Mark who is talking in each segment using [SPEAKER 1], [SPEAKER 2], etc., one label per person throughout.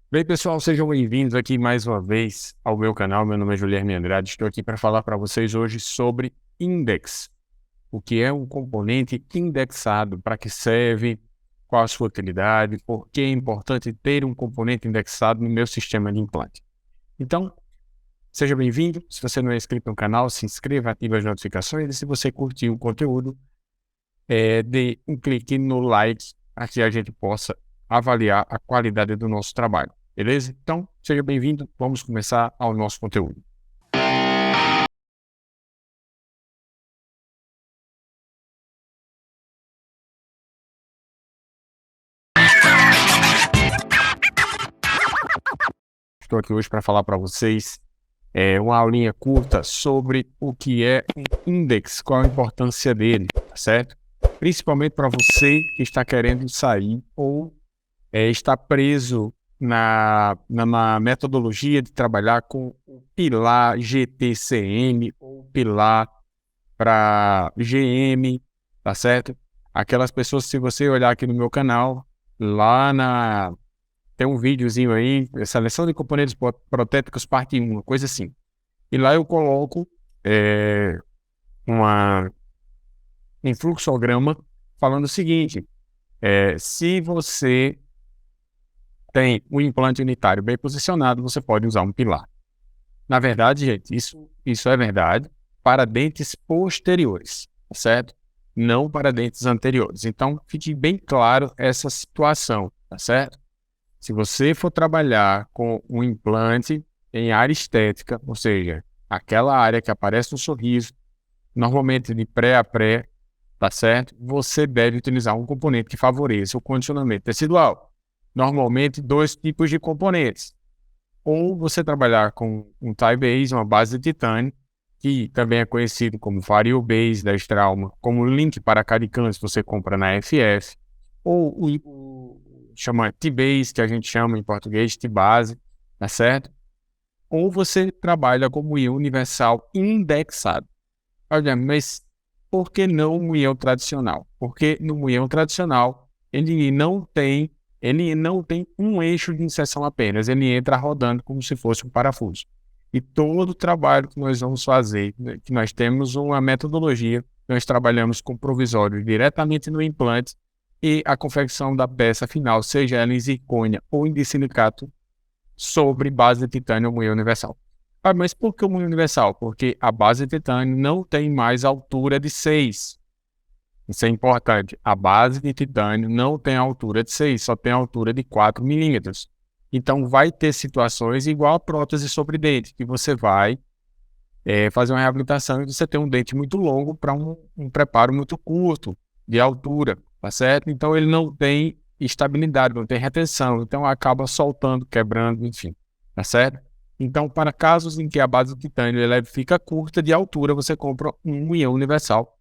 [SPEAKER 1] Bem, pessoal, sejam bem-vindos aqui mais uma vez ao meu canal. Meu nome é Guilherme Andrade. Estou aqui para falar para vocês hoje sobre index. O que é um componente indexado, para que serve, qual a sua utilidade, por que é importante ter um componente indexado no meu sistema de implante. Então, seja bem-vindo. Se você não é inscrito no canal, se inscreva, ative as notificações. E se você curtiu o conteúdo, dê um clique no like para que a gente possa avaliar a qualidade do nosso trabalho. Beleza? Então, seja bem-vindo. Vamos começar ao nosso conteúdo. Estou aqui hoje para falar para vocês uma aulinha curta sobre o que é um index, qual a importância dele, tá certo? Principalmente para você que está querendo sair ou está preso na metodologia de trabalhar com o pilar GTCM ou pilar para GM, tá certo? Aquelas pessoas, se você olhar aqui no meu canal, tem um videozinho aí, seleção de componentes protéticos parte 1, uma coisa assim. E lá eu coloco é, um fluxograma falando o seguinte, se você tem um implante unitário bem posicionado, você pode usar um pilar. Na verdade, gente, isso é verdade para dentes posteriores, tá certo? Não para dentes anteriores. Então, fique bem claro essa situação, tá certo? Se você for trabalhar com um implante em área estética, ou seja, aquela área que aparece no sorriso, normalmente de pré a pré, tá certo? Você deve utilizar um componente que favoreça o condicionamento tecidual. Normalmente, dois tipos de componentes. Ou você trabalhar com um tie base, uma base de titânio, que também é conhecido como Vario Base da Straumann, como link para caricantes você compra na FF, ou chama T-Base, que a gente chama em português T-Base, tá certo? Ou você trabalha como IE universal indexado. Olha, mas por que não o IE tradicional? Porque no IE tradicional ele não tem um eixo de inserção apenas, ele entra rodando como se fosse um parafuso. E todo o trabalho que nós vamos fazer, né, que nós temos uma metodologia, nós trabalhamos com provisório diretamente no implante e a confecção da peça final, seja ela em zircônia ou em disilicato, sobre base de titânio moinho universal. Ah, mas por que o moinho universal? Porque a base de titânio não tem mais altura de 6. Isso é importante. A base de titânio não tem altura de 6, só tem altura de 4 milímetros. Então, vai ter situações igual a prótese sobre dente, que você vai fazer uma reabilitação e você tem um dente muito longo para um preparo muito curto de altura, tá certo? Então, ele não tem estabilidade, não tem retenção, então acaba soltando, quebrando, enfim, tá certo? Então, para casos em que a base de titânio fica curta de altura, você compra um IE universal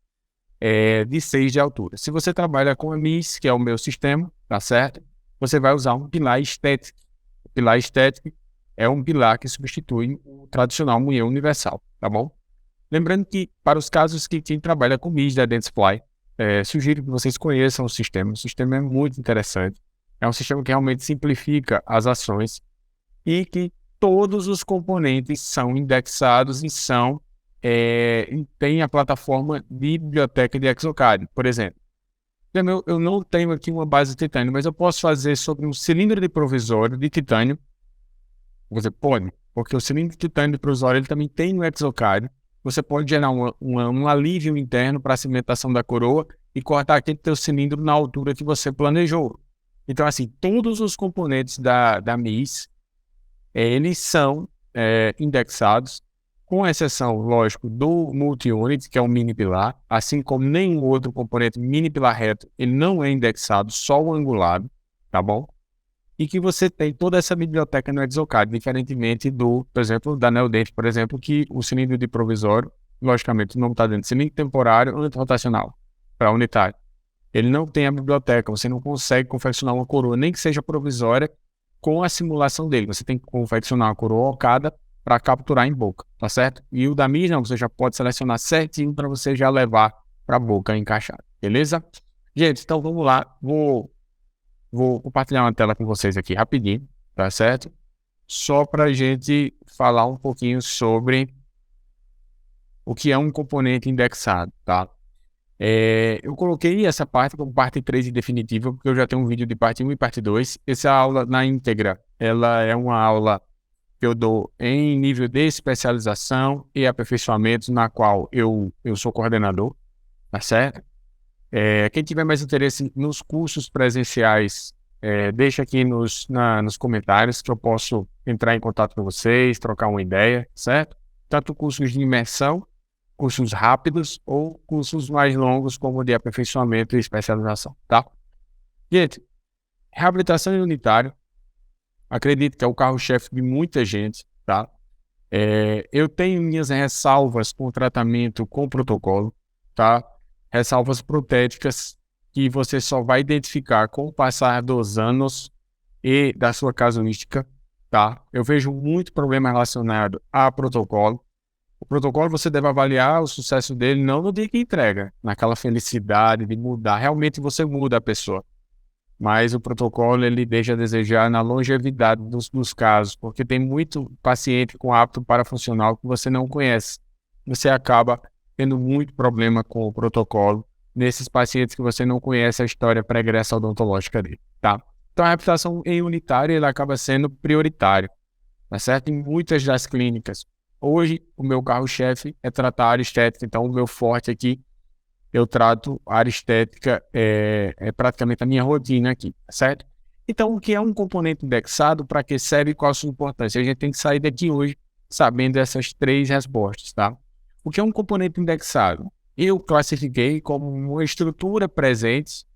[SPEAKER 1] de 6 de altura. Se você trabalha com a MIS, que é o meu sistema, tá certo? Você vai usar um pilar estético. O pilar estético é um pilar que substitui o tradicional moinho universal, tá bom? Lembrando que, para os casos que quem trabalha com MIS da Dentsply, sugiro que vocês conheçam o sistema. O sistema é muito interessante. É um sistema que realmente simplifica as ações e que todos os componentes são indexados e tem a plataforma de biblioteca de Exocad, por exemplo. Eu não tenho aqui uma base de titânio, mas eu posso fazer sobre um cilindro de provisório de titânio. Você pode, porque o cilindro de titânio de provisório ele também tem no Exocad. Você pode gerar um alívio interno para a cimentação da coroa e cortar aquele teu cilindro na altura que você planejou. Então, assim, todos os componentes da MIS, eles são indexados, com exceção, lógico, do multi-unit, que é um mini pilar, assim como nenhum outro componente mini pilar reto, ele não é indexado, só o angulado, tá bom? E que você tem toda essa biblioteca no Exocad, diferentemente por exemplo, da Neodent, por exemplo, que o cilindro de provisório, logicamente, não está dentro de cilindro temporário antirrotacional, para unitário. Ele não tem a biblioteca, você não consegue confeccionar uma coroa, nem que seja provisória, com a simulação dele. Você tem que confeccionar uma coroa alcada para capturar em boca, tá certo? E o da MIS, não, você já pode selecionar certinho para você já levar para a boca encaixada, beleza? Gente, então vamos lá. Vou compartilhar uma tela com vocês aqui rapidinho, tá certo? Só para a gente falar um pouquinho sobre o que é um componente indexado, tá? Eu coloquei essa parte como parte 3 e definitiva, porque eu já tenho um vídeo de parte 1 e parte 2. Essa aula na íntegra, ela é uma aula que eu dou em nível de especialização e aperfeiçoamentos, na qual eu sou coordenador, tá certo? Quem tiver mais interesse nos cursos presenciais, deixa aqui nos comentários que eu posso entrar em contato com vocês, trocar uma ideia, certo? Tanto cursos de imersão, cursos rápidos ou cursos mais longos, como de aperfeiçoamento e especialização, tá? Gente, reabilitação unitária, acredito que é o carro-chefe de muita gente, tá? Eu tenho minhas ressalvas com o tratamento com protocolo, tá? Ressalvas protéticas que você só vai identificar com o passar dos anos e da sua casuística, tá? Eu vejo muito problema relacionado a protocolo. O protocolo você deve avaliar o sucesso dele não no dia que entrega, naquela felicidade de mudar. Realmente você muda a pessoa. Mas o protocolo ele deixa a desejar na longevidade dos casos, porque tem muito paciente com hábito parafuncional que você não conhece. Você acaba tendo muito problema com o protocolo nesses pacientes que você não conhece a história pregressa odontológica dele, tá? Então a reabilitação em unitária ela acaba sendo prioritária, tá certo? Em muitas das clínicas. Hoje o meu carro-chefe é tratar a área estética, então o meu forte aqui eu trato a área estética, é praticamente a minha rotina aqui, certo? Então, o que é um componente indexado, para que serve e qual a sua importância? A gente tem que sair daqui hoje sabendo essas 3 respostas, tá? O que é um componente indexado? Eu classifiquei como uma estrutura presente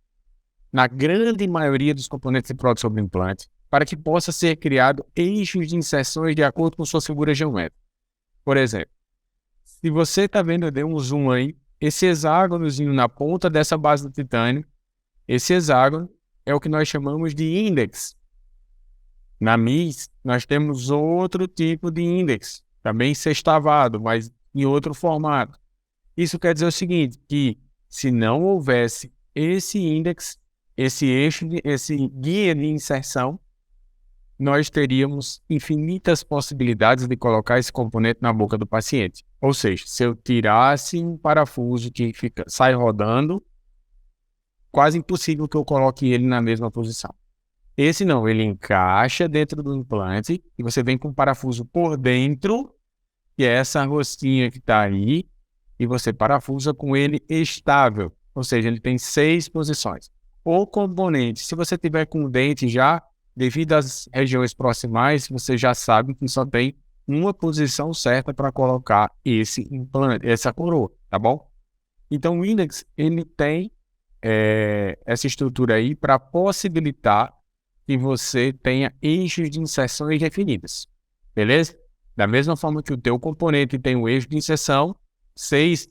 [SPEAKER 1] na grande maioria dos componentes de prótese sobre implante, para que possa ser criado eixos de inserções de acordo com sua figura geométrica. Por exemplo, se você está vendo, eu dei um zoom aí, esse hexágonozinho na ponta dessa base do titânio, esse hexágono é o que nós chamamos de índex. Na MIS, nós temos outro tipo de índex, também sextavado, mas em outro formato. Isso quer dizer o seguinte, que se não houvesse esse índex, esse eixo, esse guia de inserção, nós teríamos infinitas possibilidades de colocar esse componente na boca do paciente. Ou seja, se eu tirasse um parafuso que sai rodando, quase impossível que eu coloque ele na mesma posição. Esse não, ele encaixa dentro do implante e você vem com um parafuso por dentro, que é essa rosquinha que está aí, e você parafusa com ele estável. Ou seja, ele tem 6 posições. O componente, se você tiver com o dente já, devido às regiões proximais, você já sabe que só tem uma posição certa para colocar esse implante, essa coroa, tá bom? Então o Index, ele tem essa estrutura aí para possibilitar que você tenha eixos de inserções definidas, beleza? Da mesma forma que o teu componente tem um eixo de inserção, 6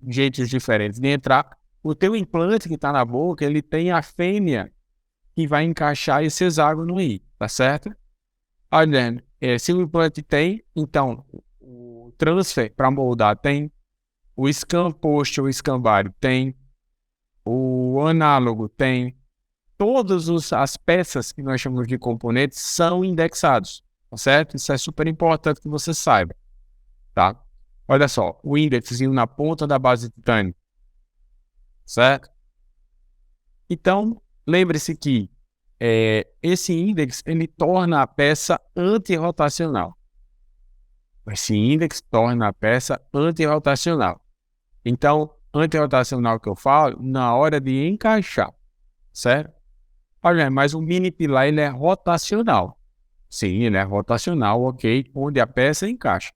[SPEAKER 1] jeitos diferentes de entrar, o teu implante que está na boca, ele tem a fêmea que vai encaixar esse hexágono aí, tá certo? Olha, se o implante tem, então o transfer para moldar tem, o scan post ou escambário tem, o análogo tem, todas as peças que nós chamamos de componentes são indexados, tá certo? Isso é super importante que você saiba, tá? Olha só, o indexinho na ponta da base de titânio, certo? Então, lembre-se que esse índex ele torna a peça antirrotacional. Esse índex torna a peça antirrotacional. Então, antirrotacional que eu falo, na hora de encaixar, certo? Olha, mas o mini pilar ele é rotacional. Sim, ele é rotacional, ok, onde a peça encaixa.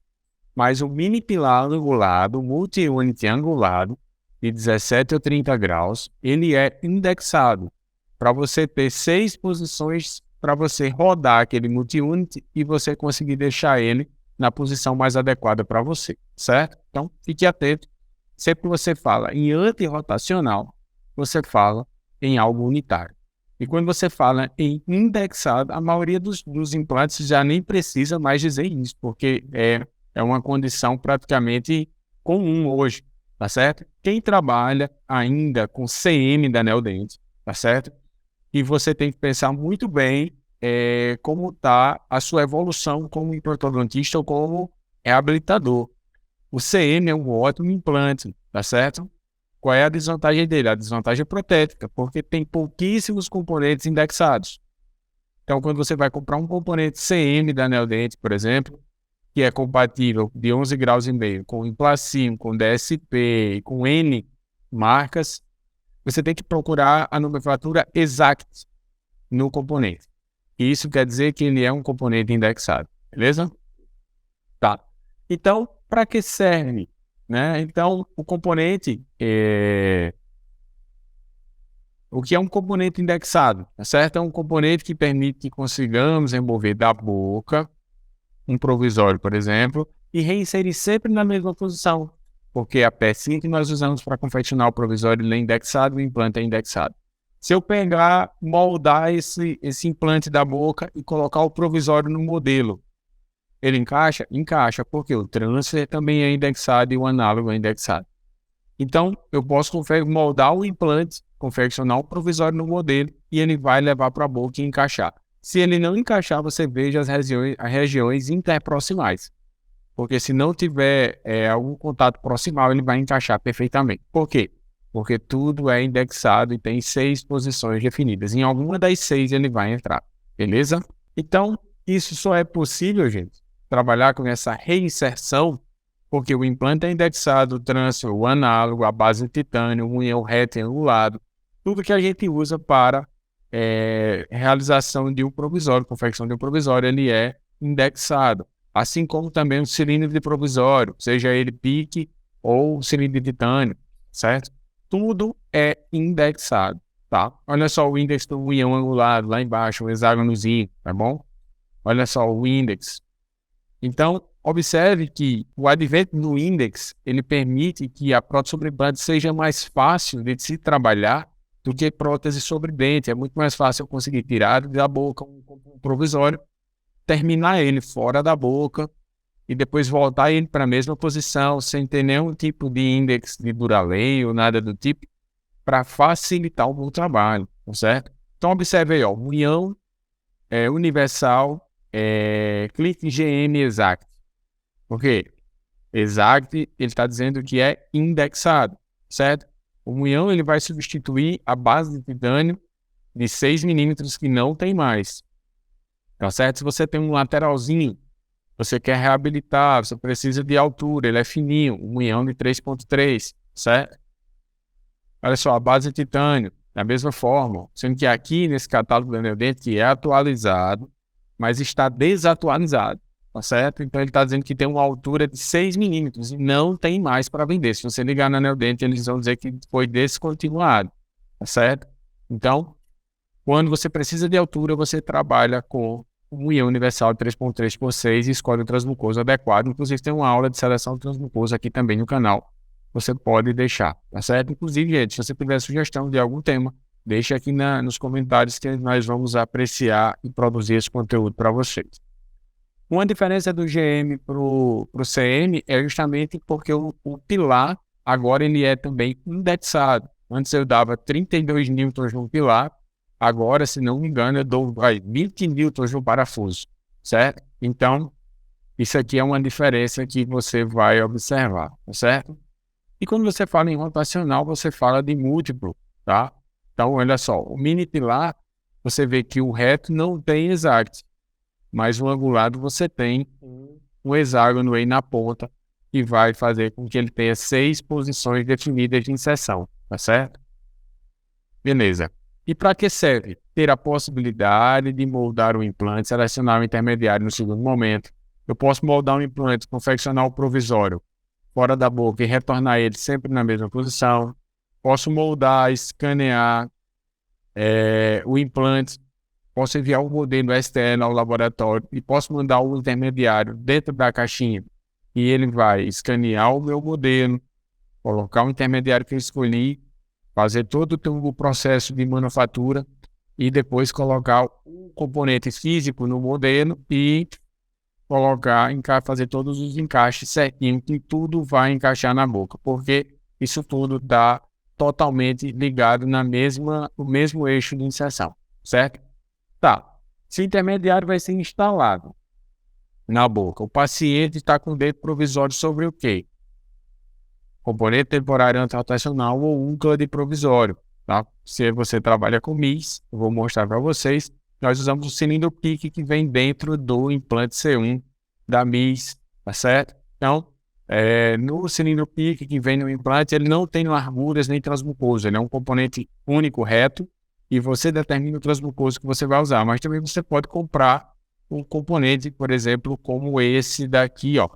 [SPEAKER 1] Mas o mini pilar angulado, multi-unit angulado, de 17 ou 30 graus, ele é indexado para você ter 6 posições para você rodar aquele multi-unit e você conseguir deixar ele na posição mais adequada para você, certo? Então, fique atento. Sempre que você fala em antirrotacional, você fala em algo unitário. E quando você fala em indexado, a maioria dos implantes já nem precisa mais dizer isso, porque é uma condição praticamente comum hoje, tá certo? Quem trabalha ainda com CM da Neodente, tá certo? E você tem que pensar muito bem como está a sua evolução como implantodontista ou como reabilitador. O CM é um ótimo implante, tá certo? Qual é a desvantagem dele? A desvantagem é protética, porque tem pouquíssimos componentes indexados. Então, quando você vai comprar um componente CM da Neodent, por exemplo, que é compatível de 11 graus e meio com Implacim, com DSP e com N marcas, você tem que procurar a nomenclatura exact no componente. E isso quer dizer que ele é um componente indexado, beleza? Tá. Então, para que serve? Né? Então, o componente o que é um componente indexado? Tá certo? É um componente que permite que consigamos remover da boca um provisório, por exemplo, e reinserir sempre na mesma posição, porque a pecinha que nós usamos para confeccionar o provisório ele é indexado, o implante é indexado. Se eu pegar, moldar esse implante da boca e colocar o provisório no modelo, ele encaixa? Encaixa, porque o transfer também é indexado e o análogo é indexado. Então, eu posso moldar o implante, confeccionar o provisório no modelo e ele vai levar para a boca e encaixar. Se ele não encaixar, você veja as regiões interproximais. Porque se não tiver algum contato proximal, ele vai encaixar perfeitamente. Por quê? Porque tudo é indexado e tem 6 posições definidas. Em alguma das 6 ele vai entrar. Beleza? Então, isso só é possível, gente, trabalhar com essa reinserção, porque o implante é indexado, o transfer, o análogo, a base de titânio, o unhão reto e angulado, tudo que a gente usa para realização de um provisório, confecção de um provisório, ele é indexado. Assim como também o cilindro de provisório, seja ele PIC ou cilindro de titânio, certo? Tudo é indexado, tá? Olha só o índice do unhão angulado lá embaixo, o hexágonozinho, tá bom? Olha só o índice. Então, observe que o advento do índice, ele permite que a prótese sobre implante seja mais fácil de se trabalhar do que prótese sobre dente. É muito mais fácil eu conseguir tirar da boca um provisório, terminar ele fora da boca e depois voltar ele para a mesma posição, sem ter nenhum tipo de índice de Duralei ou nada do tipo, para facilitar o meu trabalho, tá certo? Então, observe aí, ó, unhão universal, clique GM Exact. Por quê? Exact, ele está dizendo que é indexado, certo? O unhão ele vai substituir a base de titânio de 6 milímetros que não tem mais. Tá certo? Se você tem um lateralzinho, você quer reabilitar, você precisa de altura, ele é fininho, um unhão de 3.3, certo? Olha só, a base de titânio, da mesma forma, sendo que aqui nesse catálogo da Neodent que é atualizado, mas está desatualizado, tá certo? Então ele está dizendo que tem uma altura de 6 milímetros e não tem mais para vender. Se você ligar na Neodent, eles vão dizer que foi descontinuado, tá certo? Então, quando você precisa de altura, você trabalha com um unhão universal de 3.3 por 6 e escolhe o transmucoso adequado. Inclusive tem uma aula de seleção de transmucoso aqui também no canal. Você pode deixar, tá certo? Inclusive, gente, se você tiver sugestão de algum tema, deixe aqui nos comentários que nós vamos apreciar e produzir esse conteúdo para vocês. Uma diferença do GM para o CM é justamente porque o pilar agora ele é também indexado. Antes eu dava 32 newtons no pilar, agora, se não me engano, eu dou 20 newtons no parafuso, certo? Então, isso aqui é uma diferença que você vai observar, tá certo? E quando você fala em rotacional, você fala de múltiplo, tá? Então, olha só, o mini pilar, você vê que o reto não tem exact, mas o angulado você tem um hexágono aí na ponta, que vai fazer com que ele tenha 6 posições definidas de inserção, tá certo? Beleza. E para que serve? Ter a possibilidade de moldar o implante, selecionar o intermediário no segundo momento. Eu posso moldar um implante, confeccionar o provisório fora da boca e retornar ele sempre na mesma posição. Posso moldar, escanear o implante. Posso enviar um modelo externo ao laboratório e posso mandar o intermediário dentro da caixinha e ele vai escanear o meu modelo, colocar o intermediário que eu escolhi, fazer todo o processo de manufatura e depois colocar o componente físico no modelo e fazer todos os encaixes certinho, que tudo vai encaixar na boca, porque isso tudo está totalmente ligado no mesmo eixo de inserção, certo? Tá. Esse intermediário vai ser instalado na boca. O paciente está com o dedo provisório sobre o quê? Componente temporário antirrotacional ou um CUD provisório. Tá? Se você trabalha com MIS, eu vou mostrar para vocês. Nós usamos o cilindro PIC que vem dentro do implante C1 da MIS, tá certo? Então, no cilindro PIC que vem no implante, ele não tem larguras nem transmucosa, ele é um componente único reto e você determina o transmucoso que você vai usar, mas também você pode comprar um componente, por exemplo, como esse daqui, ó.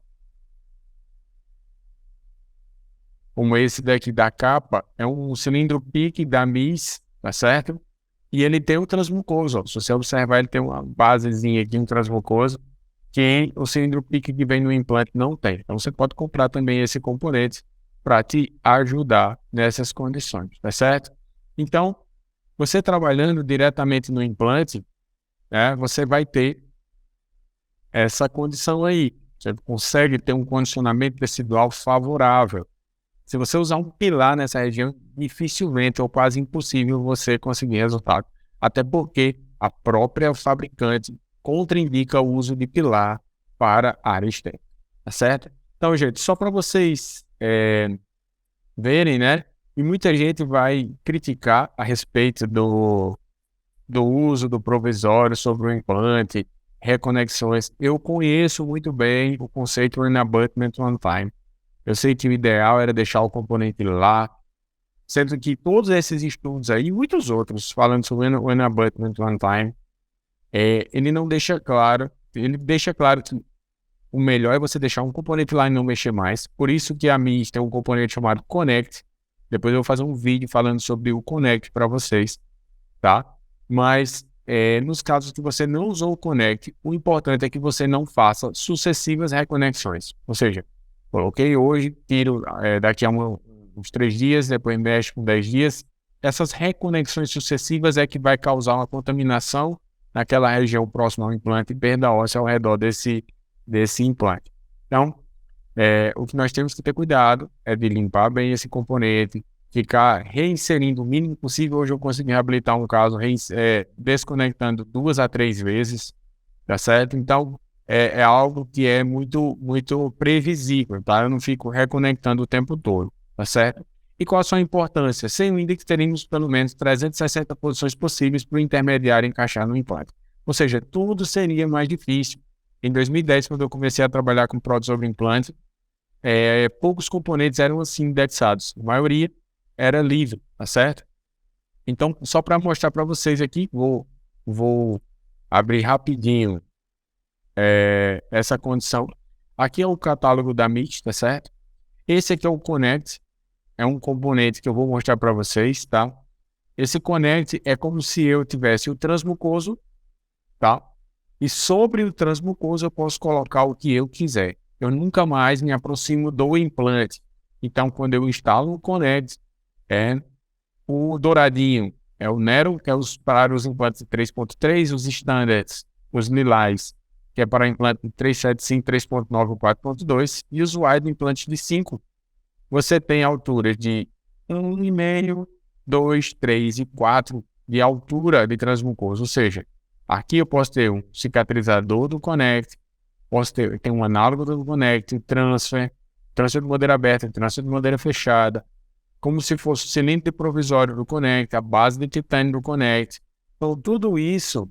[SPEAKER 1] Como esse daqui da capa, é um cilindro PIC da MIS, tá certo? E ele tem um transmucoso, ó. Se você observar, ele tem uma basezinha aqui, um transmucoso, que o cilindro PIC que vem no implante não tem. Então você pode comprar também esse componente para te ajudar nessas condições, tá certo? Então, você trabalhando diretamente no implante, né, você vai ter essa condição aí. Você consegue ter um condicionamento tecidual favorável. Se você usar um pilar nessa região, dificilmente ou quase impossível você conseguir resultado. Até porque a própria fabricante contraindica o uso de pilar para área externa. Tá certo? Então, gente, só para vocês verem, né? E muita gente vai criticar a respeito do uso do provisório sobre o implante, reconexões. Eu conheço muito bem o conceito de abutment one time. Eu sei que o ideal era deixar o componente lá, sendo que todos esses estudos aí, e muitos outros, falando sobre o abutment one time, ele não deixa claro, ele deixa claro que o melhor é você deixar um componente lá e não mexer mais. Por isso que a MIS tem um componente chamado Connect. Depois eu vou fazer um vídeo falando sobre o Connect para vocês, tá? Mas nos casos que você não usou o Connect, o importante é que você não faça sucessivas reconexões. Ou seja, coloquei hoje, tiro daqui a uns 3 dias, depois mexe com 10 dias. Essas reconexões sucessivas é que vai causar uma contaminação naquela região próxima ao implante e perda óssea ao redor desse implante. Então, o que nós temos que ter cuidado é de limpar bem esse componente, ficar reinserindo o mínimo possível. Hoje eu consegui reabilitar um caso desconectando 2 a 3 vezes, tá certo? Então, é algo que é muito, muito previsível, tá? Eu não fico reconectando o tempo todo, tá certo? E qual a sua importância? Sem o índex, teríamos pelo menos 360 posições possíveis para o intermediário encaixar no implante. Ou seja, tudo seria mais difícil. Em 2010, quando eu comecei a trabalhar com prótese sobre implante, poucos componentes eram assim indexados. A maioria era livre, tá certo? Então, só para mostrar para vocês aqui, vou abrir rapidinho essa condição. Aqui é o catálogo da MIT, tá certo? Esse aqui é o Connect, é um componente que eu vou mostrar para vocês, tá? Esse Connect é como se eu tivesse o transmucoso, tá? E sobre o transmucoso eu posso colocar o que eu quiser. Eu nunca mais me aproximo do implante. Então, quando eu instalo o Connect, o douradinho é o Nero, que é para os implantes de 3.3, os standards, os lilás, que é para implante de 3.75, 3.9 ou 4.2, e os wide implantes de 5. Você tem alturas de 1,5, 2, 3 e 4 de altura de transmucoso, ou seja, aqui eu posso ter um cicatrizador do Connect, posso ter um análogo do Connect, transfer de madeira aberta, transfer de madeira fechada, como se fosse o cilindro provisório do Connect, a base de titânio do Connect. Então, tudo isso,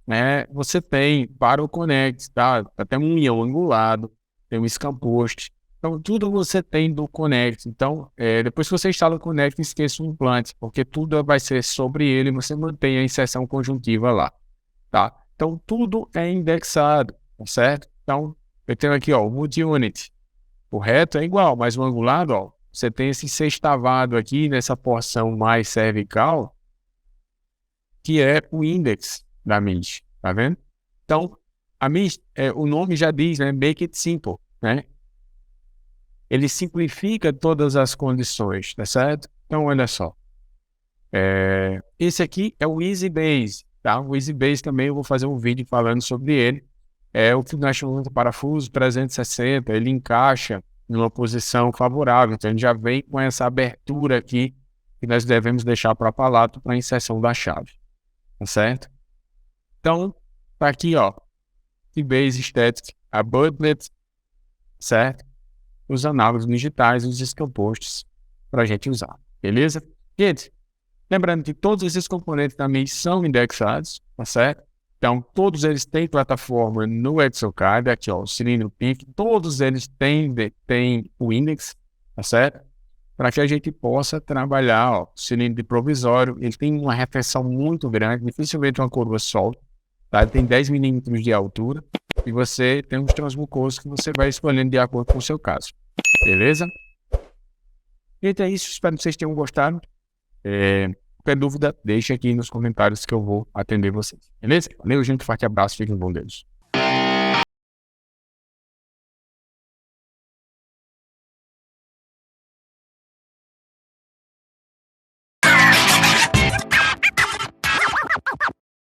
[SPEAKER 1] né, você tem para o Connect, tá? Até um ião angulado, tem um scampost. Então, tudo você tem do Connect. Então, depois que você instala o Connect, esqueça o implante, porque tudo vai ser sobre ele, você mantém a inserção conjuntiva lá, tá? Então, tudo é indexado, tá certo? Então, eu tenho aqui, ó, o multi-unit. O reto é igual, mas o angulado, ó, você tem esse sextavado aqui nessa porção mais cervical, que é o index da MIS, tá vendo? Então, a MIS, o nome já diz, né? Make it simple, né? Ele simplifica todas as condições, tá certo? Então, olha só. Esse aqui é o Easy Base, tá? O Easy Base também eu vou fazer um vídeo falando sobre ele. É o que nós chamamos de parafuso 360, ele encaixa numa posição favorável, então ele já vem com essa abertura aqui que nós devemos deixar para o aparato para a inserção da chave, tá certo? Então, Tá aqui, ó, T-Base, Static, Abutment, certo? Os análogos digitais, os scampostos para a gente usar, beleza? Gente, lembrando que todos esses componentes também são indexados, tá certo? Então, todos eles têm plataforma no Exocad, aqui ó, o cilindro PIC, todos eles têm o index, tá certo? Para que a gente possa trabalhar, ó, o cilindro de provisório, ele tem uma retenção muito grande, dificilmente uma curva solta, tá? Ele tem 10 milímetros de altura, e você tem os transmucosos que você vai escolhendo de acordo com o seu caso, beleza? Então é isso, espero que vocês tenham gostado. Qualquer dúvida, deixe aqui nos comentários que eu vou atender vocês. Beleza? Valeu, gente. Forte abraço. Fiquem com Deus.